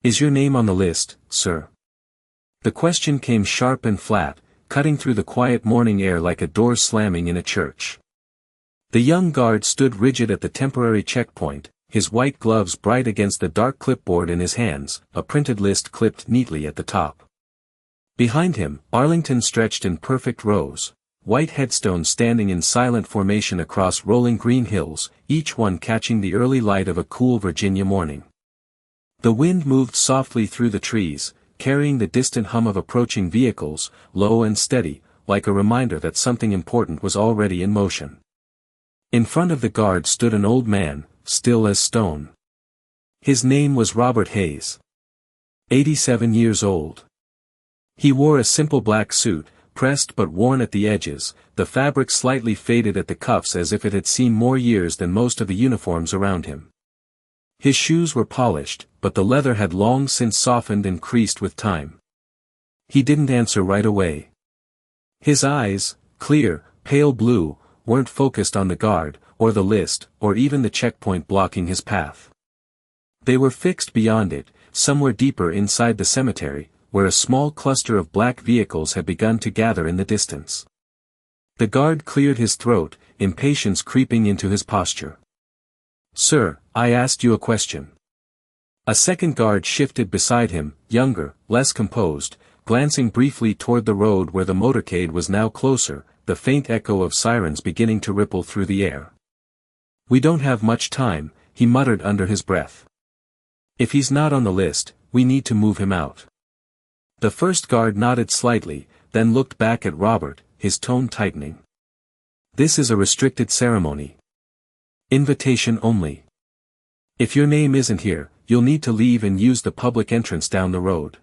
Is your name on the list, sir? The question came sharp and flat, cutting through the quiet morning air like a door slamming in a church. The young guard stood rigid at the temporary checkpoint, his white gloves bright against the dark clipboard in his hands, a printed list clipped neatly at the top. Behind him, Arlington stretched in perfect rows, white headstones standing in silent formation across rolling green hills, each one catching the early light of a cool Virginia morning. The wind moved softly through the trees, carrying the distant hum of approaching vehicles, low and steady, like a reminder that something important was already in motion. In front of the guard stood an old man, still as stone. His name was Robert Hayes. 87 years old. He wore a simple black suit, pressed but worn at the edges, the fabric slightly faded at the cuffs as if it had seen more years than most of the uniforms around him. His shoes were polished, but the leather had long since softened and creased with time. He didn't answer right away. His eyes, clear, pale blue, weren't focused on the guard, or the list, or even the checkpoint blocking his path. They were fixed beyond it, somewhere deeper inside the cemetery, where a small cluster of black vehicles had begun to gather in the distance. The guard cleared his throat, impatience creeping into his posture. "Sir, I asked you a question." A second guard shifted beside him, younger, less composed, glancing briefly toward the road where the motorcade was now closer, the faint echo of sirens beginning to ripple through the air. "We don't have much time," he muttered under his breath. "If he's not on the list, we need to move him out." The first guard nodded slightly, then looked back at Robert, his tone tightening. "This is a restricted ceremony. Invitation only. If your name isn't here, you'll need to leave and use the public entrance down the road."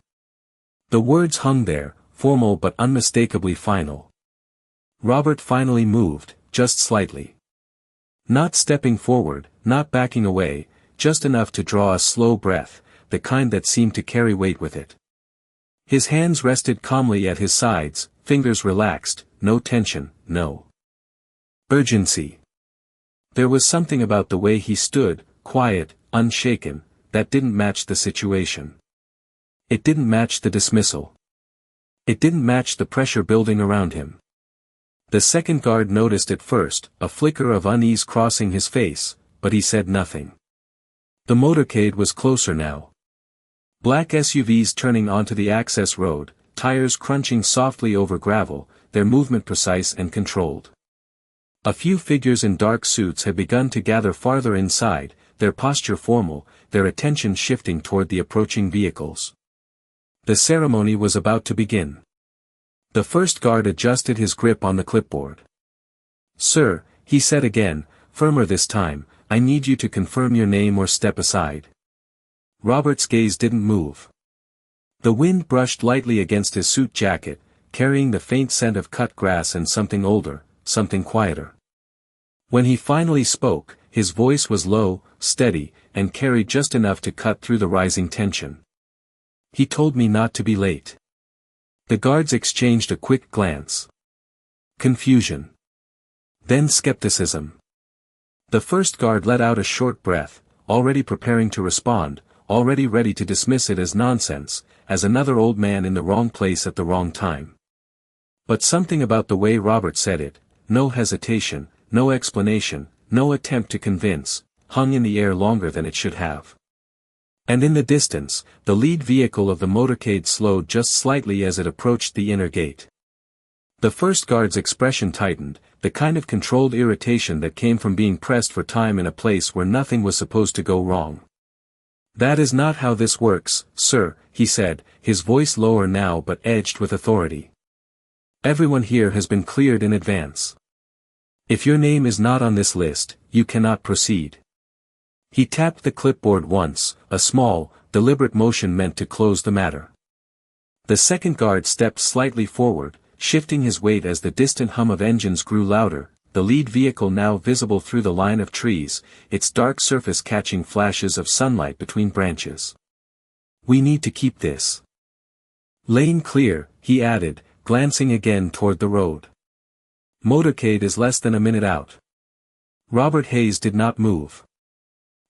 The words hung there, formal but unmistakably final. Robert finally moved, just slightly. Not stepping forward, not backing away, just enough to draw a slow breath, the kind that seemed to carry weight with it. His hands rested calmly at his sides, fingers relaxed, no tension, no urgency. There was something about the way he stood, quiet, unshaken, that didn't match the situation. It didn't match the dismissal. It didn't match the pressure building around him. The second guard noticed at first, a flicker of unease crossing his face, but he said nothing. The motorcade was closer now. Black SUVs turning onto the access road, tires crunching softly over gravel, their movement precise and controlled. A few figures in dark suits had begun to gather farther inside, their posture formal, their attention shifting toward the approaching vehicles. The ceremony was about to begin. The first guard adjusted his grip on the clipboard. "Sir," he said again, firmer this time, "I need you to confirm your name or step aside." Robert's gaze didn't move. The wind brushed lightly against his suit jacket, carrying the faint scent of cut grass and something older, something quieter. When he finally spoke, his voice was low, steady, and carried just enough to cut through the rising tension. "He told me not to be late." The guards exchanged a quick glance. Confusion. Then skepticism. The first guard let out a short breath, already preparing to respond, already ready to dismiss it as nonsense, as another old man in the wrong place at the wrong time. But something about the way Robert said it, no hesitation, no explanation, no attempt to convince, hung in the air longer than it should have. And in the distance, the lead vehicle of the motorcade slowed just slightly as it approached the inner gate. The first guard's expression tightened, the kind of controlled irritation that came from being pressed for time in a place where nothing was supposed to go wrong. "That is not how this works, sir," he said, his voice lower now but edged with authority. "Everyone here has been cleared in advance. If your name is not on this list, you cannot proceed." He tapped the clipboard once, a small, deliberate motion meant to close the matter. The second guard stepped slightly forward, shifting his weight as the distant hum of engines grew louder, the lead vehicle now visible through the line of trees, its dark surface catching flashes of sunlight between branches. "We need to keep this lane clear," he added, glancing again toward the road. "Motorcade is less than a minute out." Robert Hayes did not move.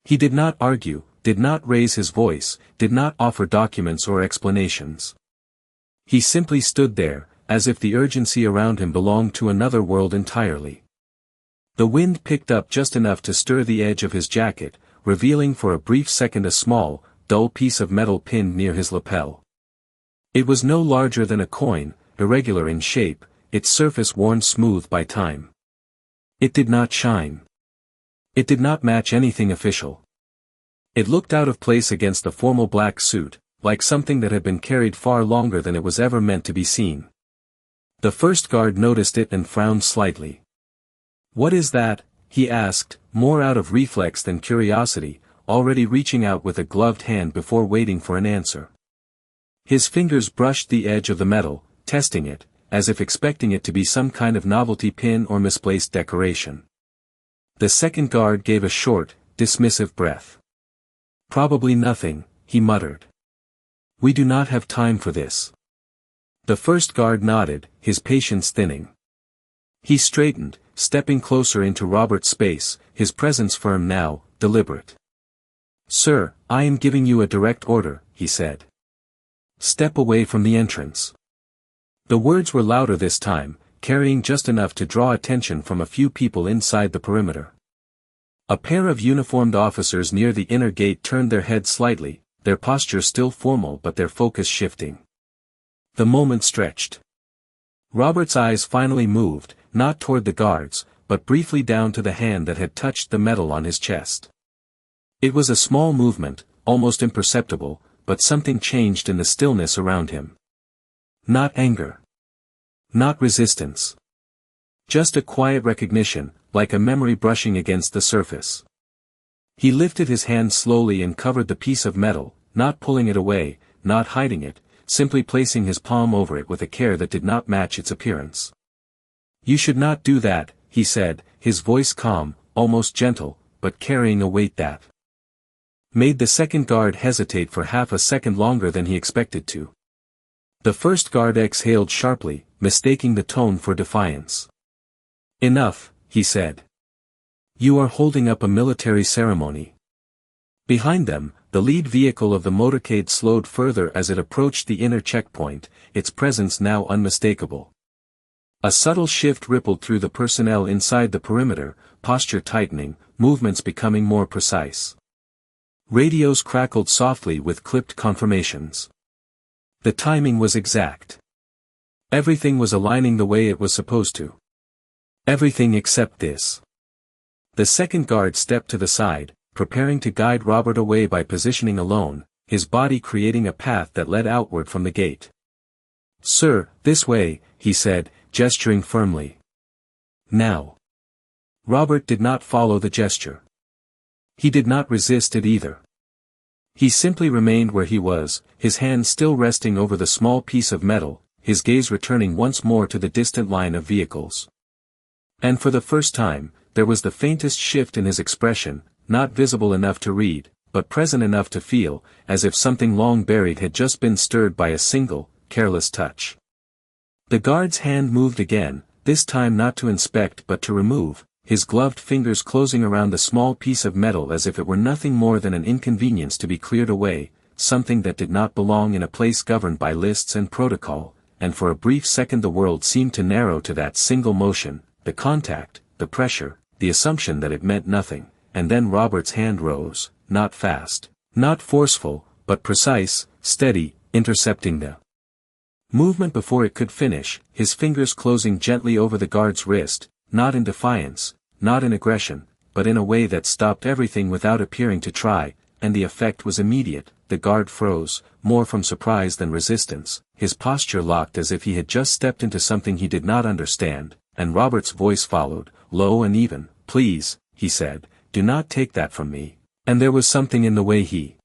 He did not argue, did not raise his voice, did not offer documents or explanations. He simply stood there, as if the urgency around him belonged to another world entirely. The wind picked up just enough to stir the edge of his jacket, revealing for a brief second a small, dull piece of metal pinned near his lapel. It was no larger than a coin, irregular in shape, its surface worn smooth by time. It did not shine. It did not match anything official. It looked out of place against the formal black suit, like something that had been carried far longer than it was ever meant to be seen. The first guard noticed it and frowned slightly. "What is that?" he asked, more out of reflex than curiosity, already reaching out with a gloved hand before waiting for an answer. His fingers brushed the edge of the metal, testing it, as if expecting it to be some kind of novelty pin or misplaced decoration. The second guard gave a short, dismissive breath. "Probably nothing," he muttered. "We do not have time for this." The first guard nodded, his patience thinning. He straightened, stepping closer into Robert's space, his presence firm now, deliberate. "Sir, I am giving you a direct order," he said. "Step away from the entrance." The words were louder this time, carrying just enough to draw attention from a few people inside the perimeter. A pair of uniformed officers near the inner gate turned their heads slightly, their posture still formal but their focus shifting. The moment stretched. Robert's eyes finally moved, not toward the guards, but briefly down to the hand that had touched the metal on his chest. It was a small movement, almost imperceptible, but something changed in the stillness around him. Not anger. Not resistance. Just a quiet recognition, like a memory brushing against the surface. He lifted his hand slowly and covered the piece of metal, not pulling it away, not hiding it, simply placing his palm over it with a care that did not match its appearance. "You should not do that," he said, his voice calm, almost gentle, but carrying a weight that made the second guard hesitate for half a second longer than he expected to. The first guard exhaled sharply, mistaking the tone for defiance. "Enough," he said. "You are holding up a military ceremony." Behind them, the lead vehicle of the motorcade slowed further as it approached the inner checkpoint, its presence now unmistakable. A subtle shift rippled through the personnel inside the perimeter, posture tightening, movements becoming more precise. Radios crackled softly with clipped confirmations. The timing was exact. Everything was aligning the way it was supposed to. Everything except this. The second guard stepped to the side, preparing to guide Robert away by positioning alone, his body creating a path that led outward from the gate. "Sir, this way," he said, gesturing firmly. "Now." Robert did not follow the gesture. He did not resist it either. He simply remained where he was, his hand still resting over the small piece of metal, his gaze returning once more to the distant line of vehicles. And for the first time, there was the faintest shift in his expression, not visible enough to read, but present enough to feel, as if something long buried had just been stirred by a single, careless touch. The guard's hand moved again, this time not to inspect but to remove, his gloved fingers closing around the small piece of metal as if it were nothing more than an inconvenience to be cleared away, something that did not belong in a place governed by lists and protocol, and for a brief second the world seemed to narrow to that single motion, the contact, the pressure, the assumption that it meant nothing, and then Robert's hand rose, not fast, not forceful, but precise, steady, intercepting the movement before it could finish, his fingers closing gently over the guard's wrist, not in defiance, not in aggression, but in a way that stopped everything without appearing to try, and the effect was immediate. The guard froze, more from surprise than resistance, his posture locked as if he had just stepped into something he did not understand, and Robert's voice followed, low and even. "Please," he said, "do not take that from me." And there was something in the way he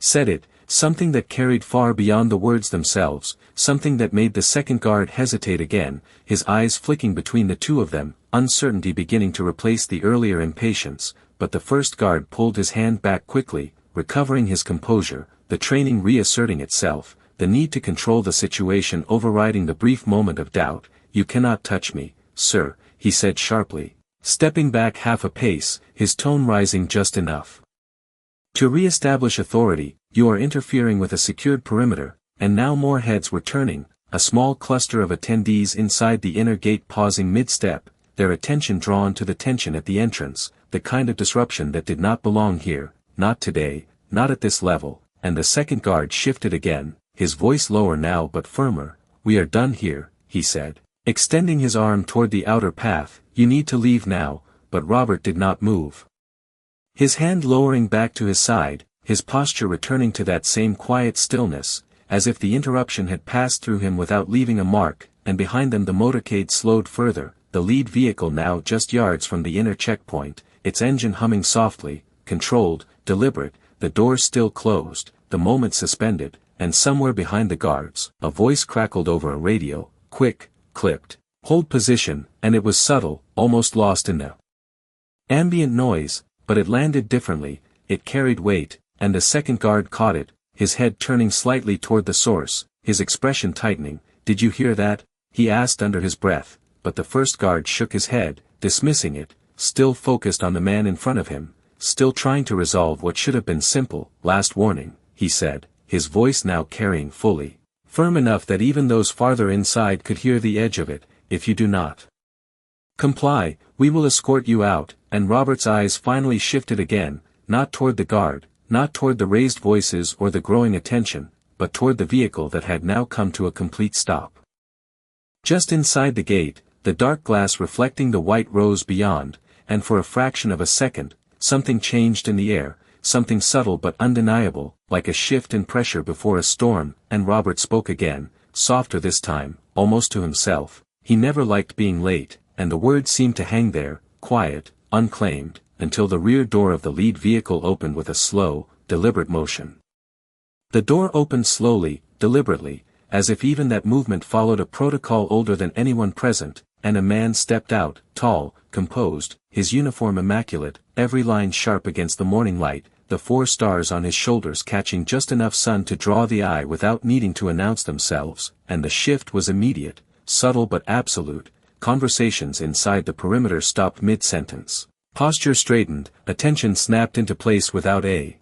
said it, something that carried far beyond the words themselves, something that made the second guard hesitate again, his eyes flicking between the two of them, uncertainty beginning to replace the earlier impatience, but the first guard pulled his hand back quickly, recovering his composure, the training reasserting itself, the need to control the situation overriding the brief moment of doubt. "You cannot touch me, sir," he said sharply, stepping back half a pace, his tone rising just enough To re-establish authority, you are interfering with a secured perimeter, and now more heads were turning, a small cluster of attendees inside the inner gate pausing mid-step, their attention drawn to the tension at the entrance, the kind of disruption that did not belong here, not today, not at this level, and the second guard shifted again, his voice lower now but firmer. "We are done here," he said, extending his arm toward the outer path. "You need to leave now," but Robert did not move. His hand lowering back to his side, his posture returning to that same quiet stillness, as if the interruption had passed through him without leaving a mark, and behind them the motorcade slowed further, the lead vehicle now just yards from the inner checkpoint, its engine humming softly, controlled, deliberate, the doors still closed, the moment suspended, and somewhere behind the guards, a voice crackled over a radio, quick, clipped, "Hold position," and it was subtle, almost lost in the ambient noise, but it landed differently, it carried weight, and the second guard caught it, his head turning slightly toward the source, his expression tightening. "Did you hear that?" he asked under his breath, but the first guard shook his head, dismissing it, still focused on the man in front of him, still trying to resolve what should have been simple. "Last warning," he said, his voice now carrying fully, firm enough that even those farther inside could hear the edge of it. "If you do not comply, we will escort you out," and Robert's eyes finally shifted again, not toward the guard, not toward the raised voices or the growing attention, but toward the vehicle that had now come to a complete stop. Just inside the gate, the dark glass reflecting the white rose beyond, and for a fraction of a second, something changed in the air, something subtle but undeniable, like a shift in pressure before a storm, and Robert spoke again, softer this time, almost to himself. He never liked being late, and the words seemed to hang there, quiet, unclaimed, until the rear door of the lead vehicle opened with a slow, deliberate motion. The door opened slowly, deliberately, as if even that movement followed a protocol older than anyone present, and a man stepped out, tall, composed, his uniform immaculate, every line sharp against the morning light, the 4 stars on his shoulders catching just enough sun to draw the eye without needing to announce themselves, and the shift was immediate, subtle but absolute. Conversations inside the perimeter stopped mid-sentence. Posture straightened, attention snapped into place without a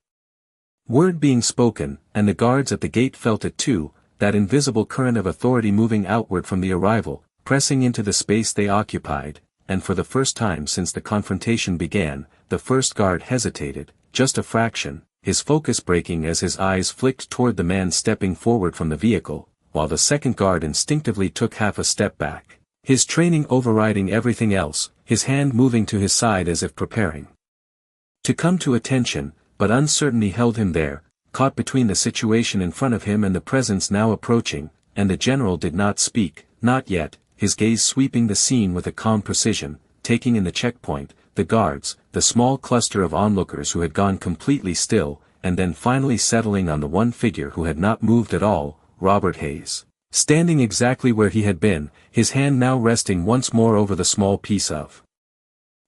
word being spoken, and the guards at the gate felt it too, that invisible current of authority moving outward from the arrival, pressing into the space they occupied, and for the first time since the confrontation began, the first guard hesitated, just a fraction, his focus breaking as his eyes flicked toward the man stepping forward from the vehicle, while the second guard instinctively took half a step back, his training overriding everything else, his hand moving to his side as if preparing to come to attention, but uncertainty held him there, caught between the situation in front of him and the presence now approaching, and the general did not speak, not yet, his gaze sweeping the scene with a calm precision, taking in the checkpoint, the guards, the small cluster of onlookers who had gone completely still, and then finally settling on the one figure who had not moved at all, Robert Hayes. Standing exactly where he had been, his hand now resting once more over the small piece of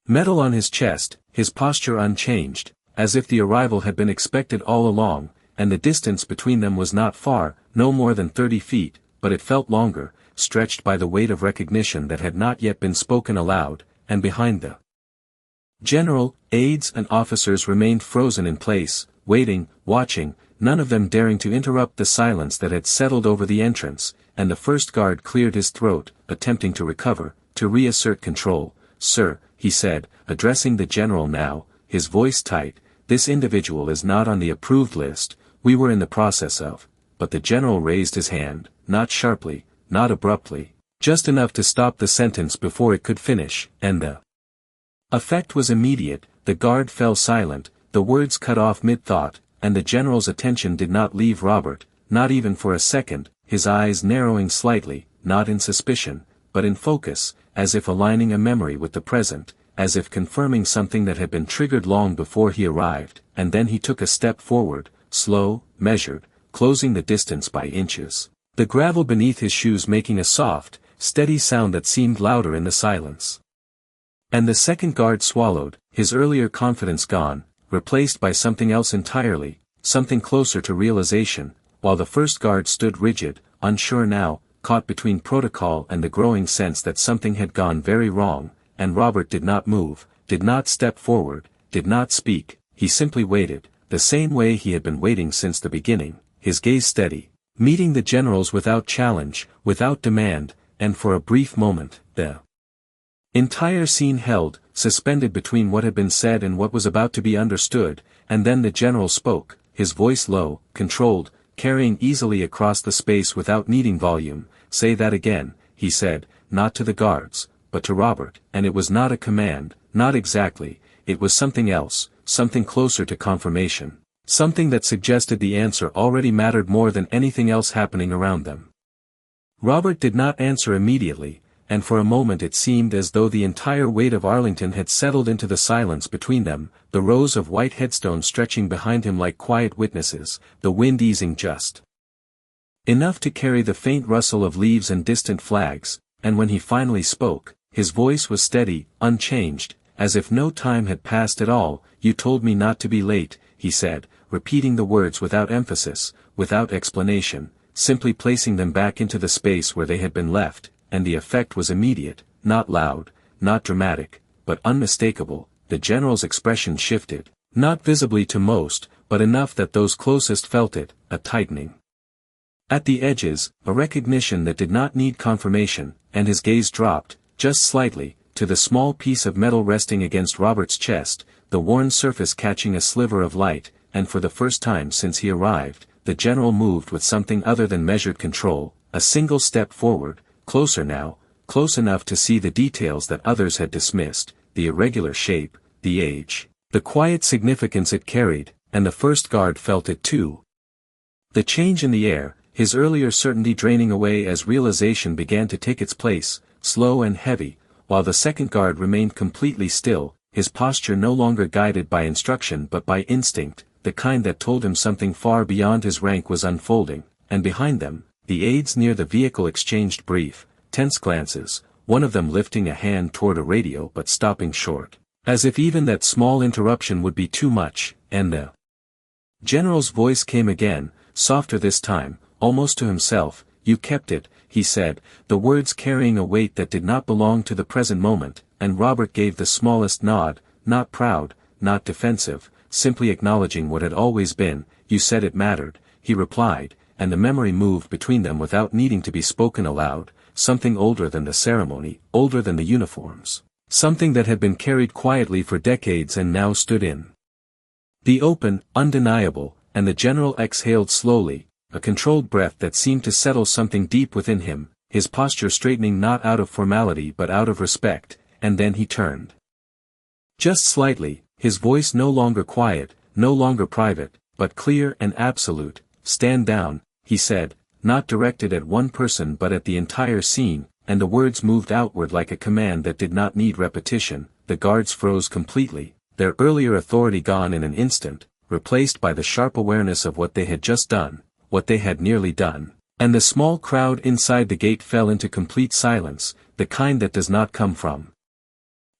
metal on his chest, his posture unchanged, as if the arrival had been expected all along, and the distance between them was not far, no more than 30 feet, but it felt longer, stretched by the weight of recognition that had not yet been spoken aloud, and behind the general, aides and officers remained frozen in place, waiting, watching, none of them daring to interrupt the silence that had settled over the entrance, and the first guard cleared his throat, attempting to recover, to reassert control. "Sir," he said, addressing the general now, his voice tight, "this individual is not on the approved list, we were in the process of," but the general raised his hand, not sharply, not abruptly, just enough to stop the sentence before it could finish, and the effect was immediate. The guard fell silent, the words cut off mid-thought, and the general's attention did not leave Robert, not even for a second, his eyes narrowing slightly, not in suspicion, but in focus, as if aligning a memory with the present, as if confirming something that had been triggered long before he arrived, and then he took a step forward, slow, measured, closing the distance by inches, the gravel beneath his shoes making a soft, steady sound that seemed louder in the silence. And the second guard swallowed, his earlier confidence gone, replaced by something else entirely, something closer to realization, while the first guard stood rigid, unsure now, caught between protocol and the growing sense that something had gone very wrong, and Robert did not move, did not step forward, did not speak, he simply waited, the same way he had been waiting since the beginning, his gaze steady, meeting the general's without challenge, without demand, and for a brief moment, the entire scene held, suspended between what had been said and what was about to be understood, and then the general spoke, his voice low, controlled, carrying easily across the space without needing volume. "Say that again," he said, not to the guards, but to Robert, and it was not a command, not exactly, it was something else, something closer to confirmation, something that suggested the answer already mattered more than anything else happening around them. Robert did not answer immediately, and for a moment it seemed as though the entire weight of Arlington had settled into the silence between them, the rows of white headstones stretching behind him like quiet witnesses, the wind easing just enough to carry the faint rustle of leaves and distant flags, and when he finally spoke, his voice was steady, unchanged, as if no time had passed at all. "You told me not to be late," he said, repeating the words without emphasis, without explanation, simply placing them back into the space where they had been left, and the effect was immediate, not loud, not dramatic, but unmistakable. The general's expression shifted, not visibly to most, but enough that those closest felt it, a tightening at the edges, a recognition that did not need confirmation, and his gaze dropped, just slightly, to the small piece of metal resting against Robert's chest, the worn surface catching a sliver of light, and for the first time since he arrived, the general moved with something other than measured control, a single step forward, closer now, close enough to see the details that others had dismissed, the irregular shape, the age, the quiet significance it carried, and the first guard felt it too. The change in the air, his earlier certainty draining away as realization began to take its place, slow and heavy, while the second guard remained completely still, his posture no longer guided by instruction but by instinct, the kind that told him something far beyond his rank was unfolding, and behind them, the aides near the vehicle exchanged brief, tense glances, one of them lifting a hand toward a radio but stopping short, as if even that small interruption would be too much, and the general's voice came again, softer this time, almost to himself. "You kept it," he said, the words carrying a weight that did not belong to the present moment, and Robert gave the smallest nod, not proud, not defensive, simply acknowledging what had always been. "You said it mattered," he replied, and the memory moved between them without needing to be spoken aloud, something older than the ceremony, older than the uniforms, something that had been carried quietly for decades and now stood in the open, undeniable, and the general exhaled slowly, a controlled breath that seemed to settle something deep within him, his posture straightening not out of formality but out of respect, and then he turned. Just slightly, his voice no longer quiet, no longer private, but clear and absolute. "Stand down," he said, not directed at one person but at the entire scene, and the words moved outward like a command that did not need repetition. The guards froze completely, their earlier authority gone in an instant, replaced by the sharp awareness of what they had just done, what they had nearly done, and the small crowd inside the gate fell into complete silence, the kind that does not come from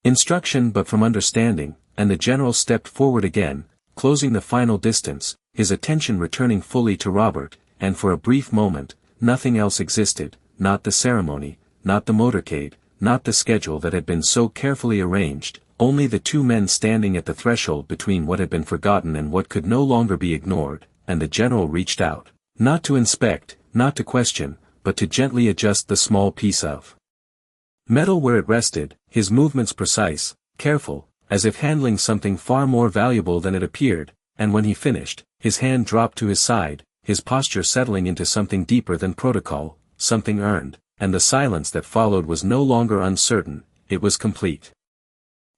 instruction but from understanding, and the general stepped forward again, closing the final distance, his attention returning fully to Robert, and for a brief moment, nothing else existed, not the ceremony, not the motorcade, not the schedule that had been so carefully arranged, only the two men standing at the threshold between what had been forgotten and what could no longer be ignored, and the general reached out, not to inspect, not to question, but to gently adjust the small piece of metal where it rested, his movements precise, careful, as if handling something far more valuable than it appeared, and when he finished, his hand dropped to his side, his posture settling into something deeper than protocol, something earned, and the silence that followed was no longer uncertain, it was complete.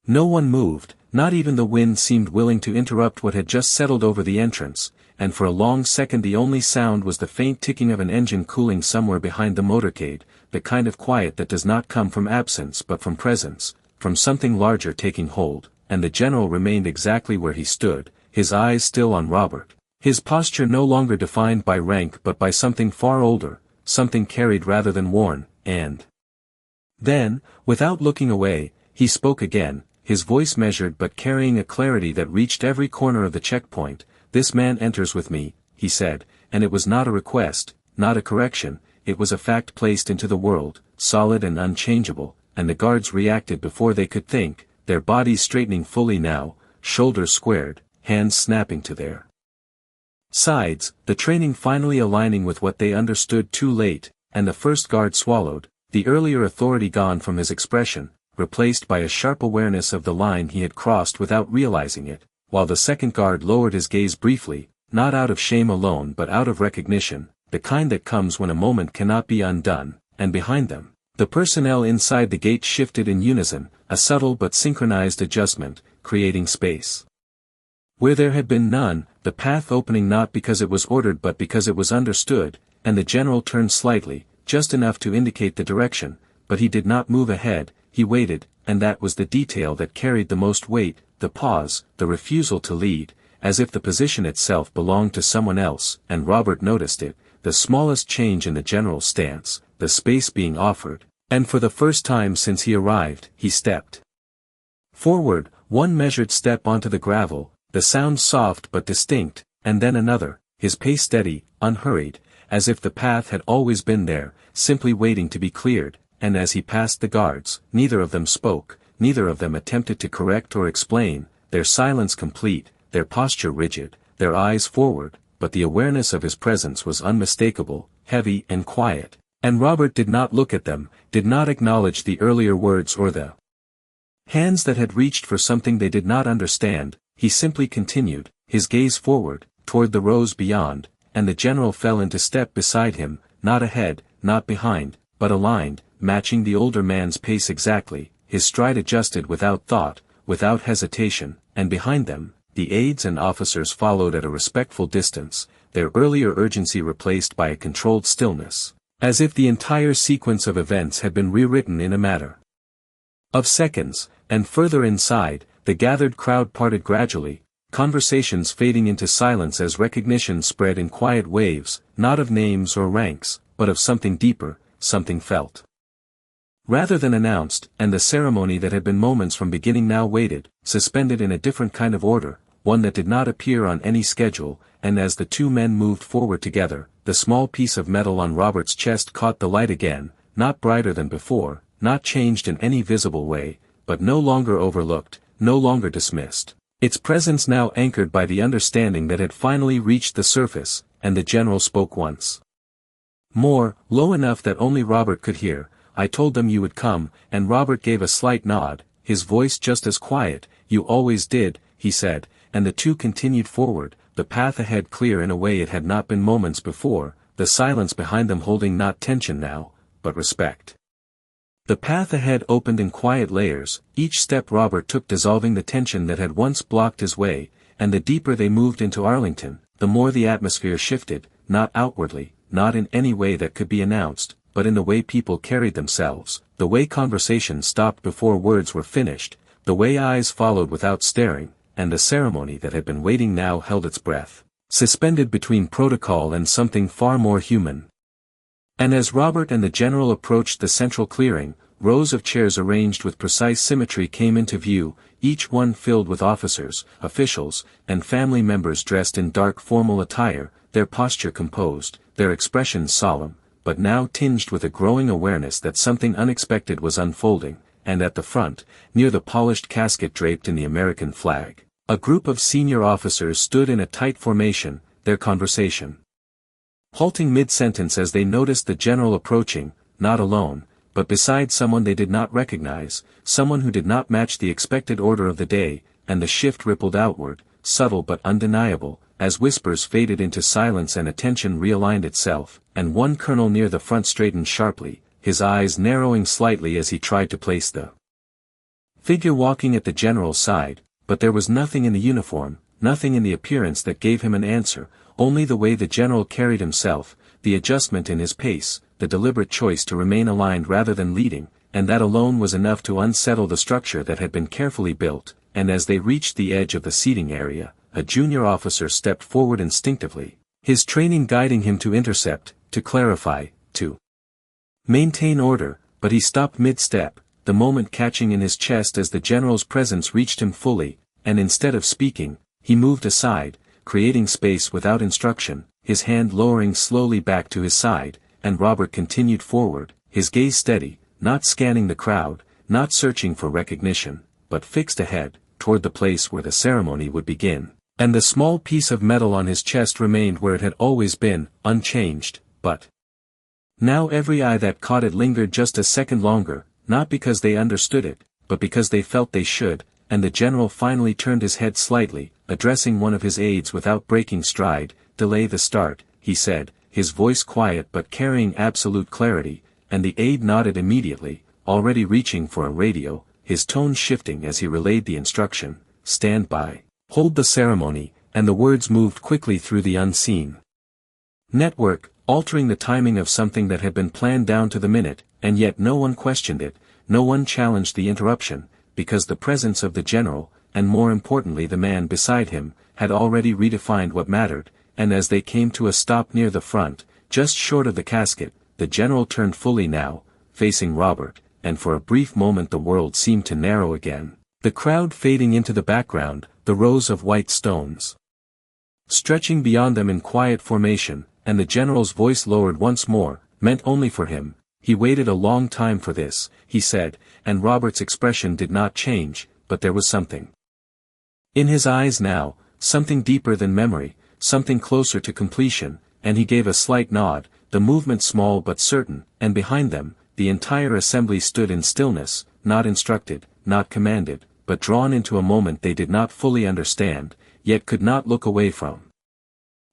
No one moved, not even the wind seemed willing to interrupt what had just settled over the entrance, and for a long second the only sound was the faint ticking of an engine cooling somewhere behind the motorcade, the kind of quiet that does not come from absence but from presence, from something larger taking hold, and the general remained exactly where he stood, his eyes still on Robert, his posture no longer defined by rank but by something far older, something carried rather than worn, and then, without looking away, he spoke again, his voice measured but carrying a clarity that reached every corner of the checkpoint. "This man enters with me," he said, and it was not a request, not a correction, it was a fact placed into the world, solid and unchangeable, and the guards reacted before they could think, their bodies straightening fully now, shoulders squared, hands snapping to their sides, the training finally aligning with what they understood too late, and the first guard swallowed, the earlier authority gone from his expression, replaced by a sharp awareness of the line he had crossed without realizing it, while the second guard lowered his gaze briefly, not out of shame alone but out of recognition, the kind that comes when a moment cannot be undone, and behind them, the personnel inside the gate shifted in unison, a subtle but synchronized adjustment, creating space where there had been none, the path opening not because it was ordered but because it was understood, and the general turned slightly, just enough to indicate the direction, but he did not move ahead, he waited, and that was the detail that carried the most weight, the pause, the refusal to lead, as if the position itself belonged to someone else, and Robert noticed it, the smallest change in the general's stance, the space being offered, and for the first time since he arrived, he stepped forward, one measured step onto the gravel, the sound soft but distinct, and then another, his pace steady, unhurried, as if the path had always been there, simply waiting to be cleared, and as he passed the guards, neither of them spoke, neither of them attempted to correct or explain, their silence complete, their posture rigid, their eyes forward, but the awareness of his presence was unmistakable, heavy and quiet, and Robert did not look at them, did not acknowledge the earlier words or the hands that had reached for something they did not understand, he simply continued, his gaze forward, toward the rows beyond, and the general fell into step beside him, not ahead, not behind, but aligned, matching the older man's pace exactly, his stride adjusted without thought, without hesitation, and behind them, the aides and officers followed at a respectful distance, their earlier urgency replaced by a controlled stillness, as if the entire sequence of events had been rewritten in a matter of seconds, and further inside, the gathered crowd parted gradually, conversations fading into silence as recognition spread in quiet waves, not of names or ranks, but of something deeper, something felt rather than announced, and the ceremony that had been moments from beginning now waited, suspended in a different kind of order, one that did not appear on any schedule, and as the two men moved forward together, the small piece of metal on Robert's chest caught the light again, not brighter than before, not changed in any visible way, but no longer overlooked, no longer dismissed, its presence now anchored by the understanding that had finally reached the surface, and the general spoke once more, low enough that only Robert could hear, "I told them you would come," and Robert gave a slight nod, his voice just as quiet, "You always did," he said, and the two continued forward, the path ahead clear in a way it had not been moments before, the silence behind them holding not tension now, but respect. The path ahead opened in quiet layers, each step Robert took dissolving the tension that had once blocked his way, and the deeper they moved into Arlington, the more the atmosphere shifted, not outwardly, not in any way that could be announced, but in the way people carried themselves, the way conversation stopped before words were finished, the way eyes followed without staring, and the ceremony that had been waiting now held its breath, suspended between protocol and something far more human. And as Robert and the general approached the central clearing, rows of chairs arranged with precise symmetry came into view, each one filled with officers, officials, and family members dressed in dark formal attire, their posture composed, their expressions solemn, but now tinged with a growing awareness that something unexpected was unfolding, and at the front, near the polished casket draped in the American flag, a group of senior officers stood in a tight formation, their conversation halting mid-sentence as they noticed the general approaching, not alone, but beside someone they did not recognize, someone who did not match the expected order of the day, and the shift rippled outward, subtle but undeniable, as whispers faded into silence and attention realigned itself, and one colonel near the front straightened sharply, his eyes narrowing slightly as he tried to place the figure walking at the general's side, but there was nothing in the uniform, nothing in the appearance that gave him an answer, only the way the general carried himself, the adjustment in his pace, the deliberate choice to remain aligned rather than leading, and that alone was enough to unsettle the structure that had been carefully built, and as they reached the edge of the seating area, a junior officer stepped forward instinctively, his training guiding him to intercept, to clarify, to maintain order, but he stopped mid-step, the moment catching in his chest as the general's presence reached him fully, and instead of speaking, he moved aside, creating space without instruction, his hand lowering slowly back to his side, and Robert continued forward, his gaze steady, not scanning the crowd, not searching for recognition, but fixed ahead, toward the place where the ceremony would begin, And the small piece of metal on his chest remained where it had always been, unchanged, but now every eye that caught it lingered just a second longer, not because they understood it, but because they felt they should, and the general finally turned his head slightly, addressing one of his aides without breaking stride. "Delay the start," he said, his voice quiet but carrying absolute clarity, and the aide nodded immediately, already reaching for a radio, his tone shifting as he relayed the instruction, "Stand by. Hold the ceremony," and the words moved quickly through the unseen network, altering the timing of something that had been planned down to the minute, and yet no one questioned it, no one challenged the interruption, because the presence of the general, and more importantly the man beside him, had already redefined what mattered, and as they came to a stop near the front, just short of the casket, the general turned fully now, facing Robert, and for a brief moment the world seemed to narrow again, the crowd fading into the background, the rows of white stones stretching beyond them in quiet formation, and the general's voice lowered once more, meant only for him. "He waited a long time for this," he said, and Robert's expression did not change, but there was something in his eyes now, something deeper than memory, something closer to completion, and he gave a slight nod, the movement small but certain, and behind them, the entire assembly stood in stillness, not instructed, not commanded, but drawn into a moment they did not fully understand, yet could not look away from.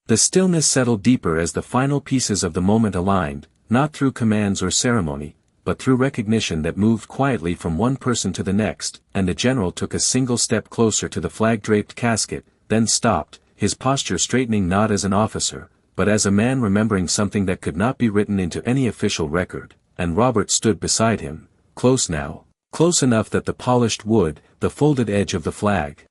The stillness settled deeper as the final pieces of the moment aligned, not through commands or ceremony, but through recognition that moved quietly from one person to the next, and the general took a single step closer to the flag-draped casket, then stopped, his posture straightening not as an officer, but as a man remembering something that could not be written into any official record, and Robert stood beside him, close now, close enough that the polished wood, the folded edge of the flag,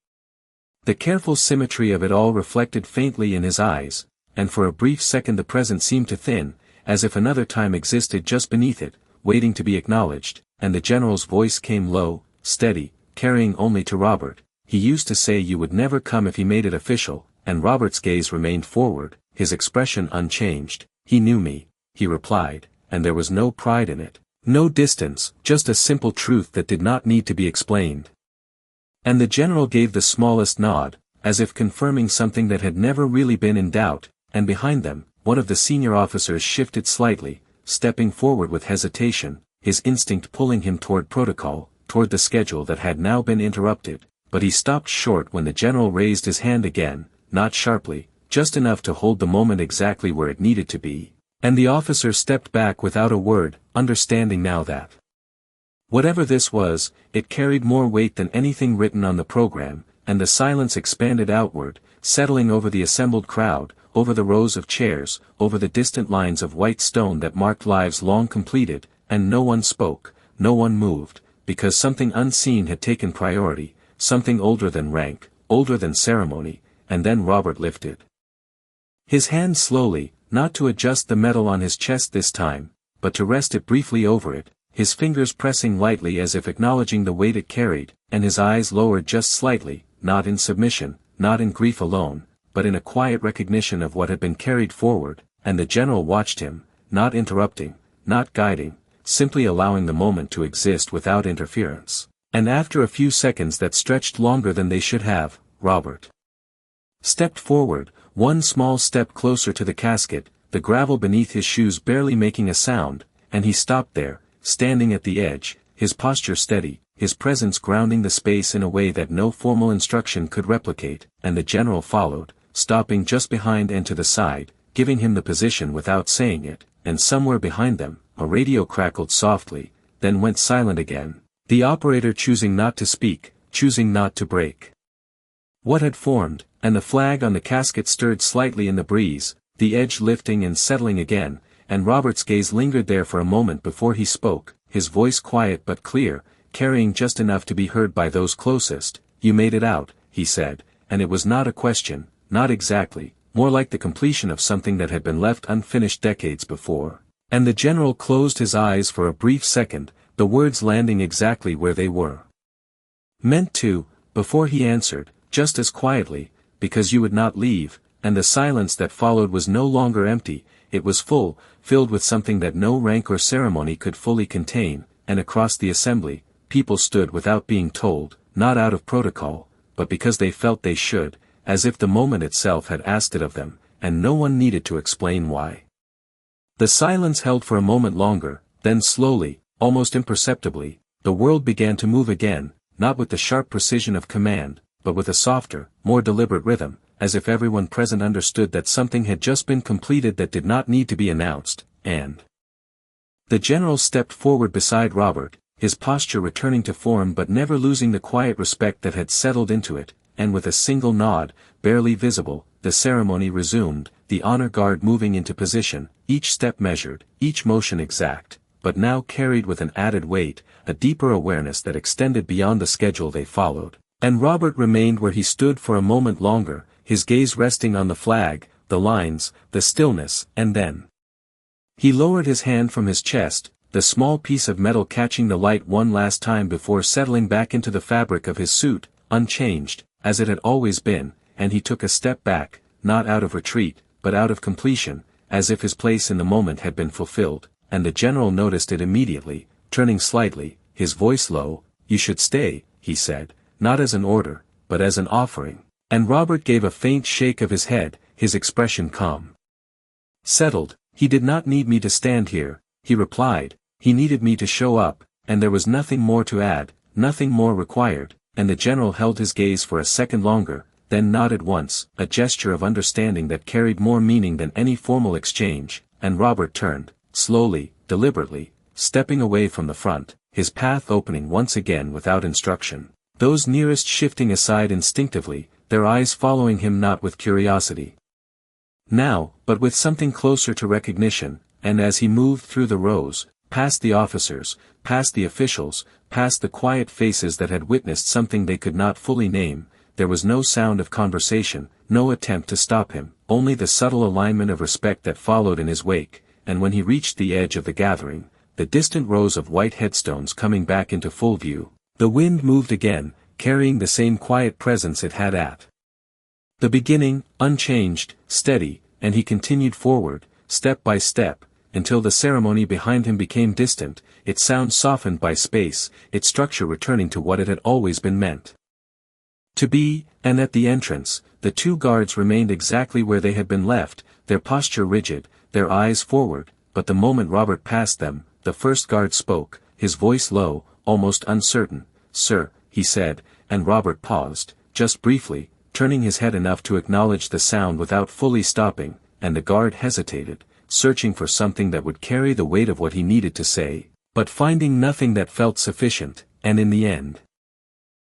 the careful symmetry of it all reflected faintly in his eyes, and for a brief second the present seemed to thin, as if another time existed just beneath it, waiting to be acknowledged, and the general's voice came low, steady, carrying only to Robert. "He used to say you would never come if he made it official," and Robert's gaze remained forward, his expression unchanged. "He knew me," he replied, and there was no pride in it, no distance, just a simple truth that did not need to be explained. And the general gave the smallest nod, as if confirming something that had never really been in doubt, and behind them, one of the senior officers shifted slightly, stepping forward with hesitation, his instinct pulling him toward protocol, toward the schedule that had now been interrupted, but he stopped short when the general raised his hand again, not sharply, just enough to hold the moment exactly where it needed to be, and the officer stepped back without a word, understanding now that whatever this was, it carried more weight than anything written on the program, and the silence expanded outward, settling over the assembled crowd, over the rows of chairs, over the distant lines of white stone that marked lives long completed, and no one spoke, no one moved, because something unseen had taken priority, something older than rank, older than ceremony, and then Robert lifted his hand slowly, not to adjust the metal on his chest this time, but to rest it briefly over it, his fingers pressing lightly as if acknowledging the weight it carried, and his eyes lowered just slightly, not in submission, not in grief alone, but in a quiet recognition of what had been carried forward, and the general watched him, not interrupting, not guiding, simply allowing the moment to exist without interference. And after a few seconds that stretched longer than they should have, Robert stepped forward, one small step closer to the casket, the gravel beneath his shoes barely making a sound, and he stopped there, standing at the edge, his posture steady, his presence grounding the space in a way that no formal instruction could replicate, and the general followed, stopping just behind and to the side, giving him the position without saying it, and somewhere behind them, a radio crackled softly, then went silent again, the operator choosing not to speak, choosing not to break what had formed, and the flag on the casket stirred slightly in the breeze, the edge lifting and settling again, and Robert's gaze lingered there for a moment before he spoke, his voice quiet but clear, carrying just enough to be heard by those closest. "You made it out," he said, and it was not a question, not exactly, more like the completion of something that had been left unfinished decades before. And the general closed his eyes for a brief second, the words landing exactly where they were meant to, before he answered, just as quietly, "Because you would not leave," and the silence that followed was no longer empty, it was full, filled with something that no rank or ceremony could fully contain, and across the assembly, people stood without being told, not out of protocol, but because they felt they should, as if the moment itself had asked it of them, and no one needed to explain why. The silence held for a moment longer, then slowly, almost imperceptibly, the world began to move again, not with the sharp precision of command, but with a softer, more deliberate rhythm, as if everyone present understood that something had just been completed that did not need to be announced, and the general stepped forward beside Robert, his posture returning to form but never losing the quiet respect that had settled into it, and with a single nod, barely visible, the ceremony resumed, the honor guard moving into position, each step measured, each motion exact, but now carried with an added weight, a deeper awareness that extended beyond the schedule they followed. And Robert remained where he stood for a moment longer, his gaze resting on the flag, the lines, the stillness, and then he lowered his hand from his chest, the small piece of metal catching the light one last time before settling back into the fabric of his suit, unchanged, as it had always been, and he took a step back, not out of retreat, but out of completion, as if his place in the moment had been fulfilled, and the general noticed it immediately, turning slightly, his voice low. "You should stay," he said, not as an order, but as an offering, and Robert gave a faint shake of his head, his expression calm. "Settled, he did not need me to stand here," he replied, "he needed me to show up, and there was nothing more to add, nothing more required," and the general held his gaze for a second longer, then nodded once, a gesture of understanding that carried more meaning than any formal exchange, and Robert turned, slowly, deliberately, stepping away from the front, his path opening once again without instruction, those nearest shifting aside instinctively, their eyes following him not with curiosity now, but with something closer to recognition, and as he moved through the rows, past the officers, past the officials, past the quiet faces that had witnessed something they could not fully name, there was no sound of conversation, no attempt to stop him, only the subtle alignment of respect that followed in his wake, and when he reached the edge of the gathering, the distant rows of white headstones coming back into full view, the wind moved again, carrying the same quiet presence it had at the beginning, unchanged, steady, and he continued forward, step by step, until the ceremony behind him became distant, its sound softened by space, its structure returning to what it had always been meant to be, and at the entrance, the two guards remained exactly where they had been left, their posture rigid, their eyes forward, but the moment Robert passed them, the first guard spoke, his voice low, almost uncertain. "Sir," he said, and Robert paused, just briefly, turning his head enough to acknowledge the sound without fully stopping, and the guard hesitated, searching for something that would carry the weight of what he needed to say, but finding nothing that felt sufficient, and in the end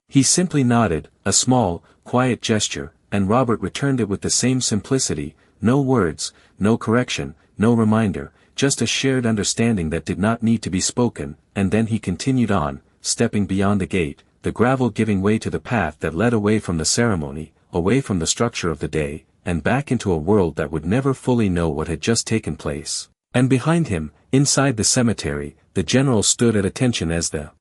he simply nodded, a small, quiet gesture, and Robert returned it with the same simplicity, no words, no correction, no reminder, just a shared understanding that did not need to be spoken, and then he continued on, stepping beyond the gate, the gravel giving way to the path that led away from the ceremony, away from the structure of the day, and back into a world that would never fully know what had just taken place. And behind him, inside the cemetery, the general stood at attention as the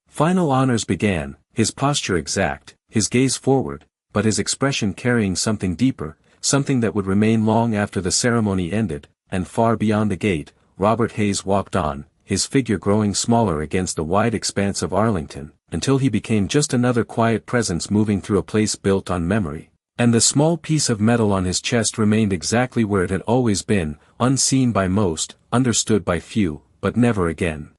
final honors began, his posture exact, his gaze forward, but his expression carrying something deeper, something that would remain long after the ceremony ended, and far beyond the gate, Robert Hayes walked on, his figure growing smaller against the wide expanse of Arlington, until he became just another quiet presence moving through a place built on memory. And the small piece of metal on his chest remained exactly where it had always been, unseen by most, understood by few, but never again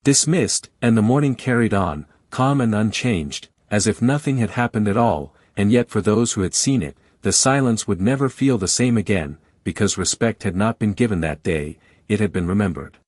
dismissed, and the morning carried on, calm and unchanged, as if nothing had happened at all, and yet for those who had seen it, the silence would never feel the same again, because respect had not been given that day, it had been remembered.